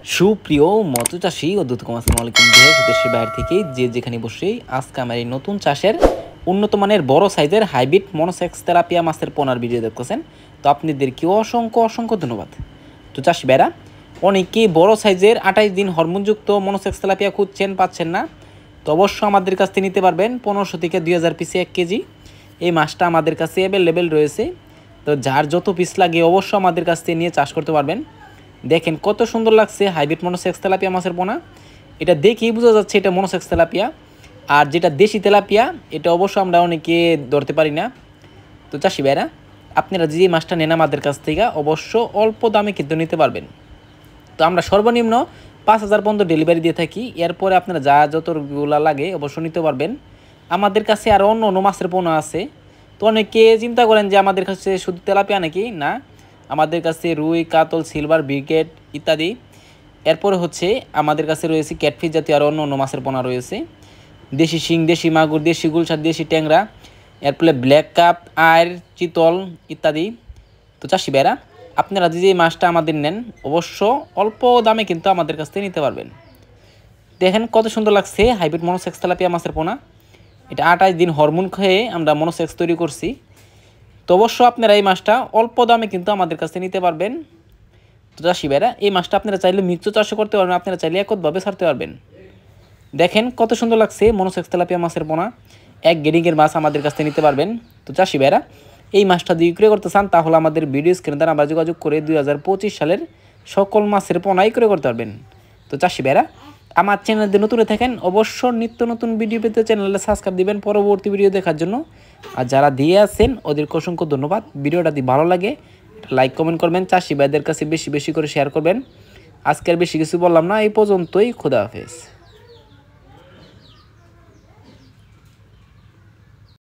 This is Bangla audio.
সুপ্রিয় মৎস্য চাষী ও দ্রুত আসসালামু আলাইকুম দেশ দেশের বাইরে থেকে যে যেখানে বসে আজকে আমার এই নতুন চাষের উন্নত মানের বড় সাইজের হাইব্রিড মনোসেক্স তেলাপিয়া মাছের পোনার ভিডিও দেখতেছেন। তো আপনাদেরকে অসংখ্য অসংখ্য ধন্যবাদ। তো চাষি ভাইরা, অনেকে বড় সাইজের 28 দিন হরমোনযুক্ত মনোসেক্স তেলাপিয়া খুঁজছেন, পাচ্ছেন না। তো অবশ্যই আমাদের কাছ থেকে নিতে পারবেন 1500 থেকে 2000 পিসে 1 কেজি। এই মাছটা আমাদের কাছে অ্যাভেলেবেল রয়েছে। তো যার যত পিস লাগে অবশ্যই আমাদের কাছ থেকে নিয়ে চাষ করতে পারবেন। দেখেন কত সুন্দর লাগছে হাইব্রিড মনোসেক্স তেলাপিয়া মাছের পোনা। এটা দেখেই বোঝা যাচ্ছে এটা মনোসেক্স তেলাপিয়া। আর যেটা দেশি তেলাপিয়া এটা অবশ্য আমরা অনেকে ধরতে পারি না। তো চাষি ভাইরা, আপনারা যে মাছটা নেন আমাদের কাছ থেকে অবশ্য অল্প দামে কিন্তু নিতে পারবেন। তো আমরা সর্বনিম্ন 5000 পর্যন্ত ডেলিভারি দিয়ে থাকি। এরপরে আপনারা যা যতগুলা লাগে অবশ্য নিতে পারবেন। আমাদের কাছে আরও অন্য অন্য মাছের পোনা আছে। তো অনেকে চিন্তা করেন যে আমাদের কাছে শুধু তেলাপিয়া নাকি, না, আমাদের কাছে রুই, কাতল, সিলভার, ব্রিগেড ইত্যাদি। এরপরে হচ্ছে আমাদের কাছে রয়েছে ক্যাটফিশ জাতীয় আরও অন্য অন্য মাছের পোনা রয়েছে। দেশি শিং, দেশি মাগুর, দেশি গুলশার, দেশি ট্যাংরা, এরপরে ব্ল্যাক কাপ, আয়ের, চিতল ইত্যাদি। তো চাষি ভাইরা, আপনারা যে মাছটা আমাদের নেন অবশ্য অল্প দামে কিন্তু আমাদের কাছ থেকে নিতে পারবেন। দেখেন কত সুন্দর লাগছে হাইব্রিড মনোসেক্স তেলাপিয়া মাছের পোনা। এটা 28 দিন হরমোন খেয়ে আমরা মনোসেক্স তৈরি করছি। তো অবশ্য আপনারা এই মাছটা অল্প দামে কিন্তু আমাদের কাছে নিতে পারবেন। তো চাষি ভাইরা, এই মাছটা আপনারা চাইলে মিক্স চাষও করতে পারবেন, আপনারা চাইলে একতভাবে ছাড়তে পারবেন। দেখেন কত সুন্দর লাগছে মনোসেক্স তেলাপিয়া মাছের পোনা। এক গ্রেডিংয়ের মাছ আমাদের কাছ থেকে নিতে পারবেন। তো চাষি ভাইরা, এই মাছটা যদি বিক্রি করতে চান তাহলে আমাদের ভিডিও স্ক্রিনে দ্বারা আমরা যোগাযোগ করে 2025 সালের সকল মাছের পোনাই করে করতে পারবেন। তো চাষি ভাইরা, আমার চ্যানেলে নতুন থাকেন অবশ্য নিত্য নতুন ভিডিও পেতে চ্যানেলে সাবস্ক্রাইব দিবেন পরবর্তী ভিডিও দেখার জন্য। আর যারা দিয়ে আছেন ওদেরকে অসংখ্য ধন্যবাদ। ভিডিওটা যদি ভালো লাগে লাইক কমেন্ট করবেন, চাষি ভাইদের কাছে বেশি বেশি করে শেয়ার করবেন। আজকের বেশি কিছু বললাম না, এই পর্যন্তই। খোদা হাফেজ।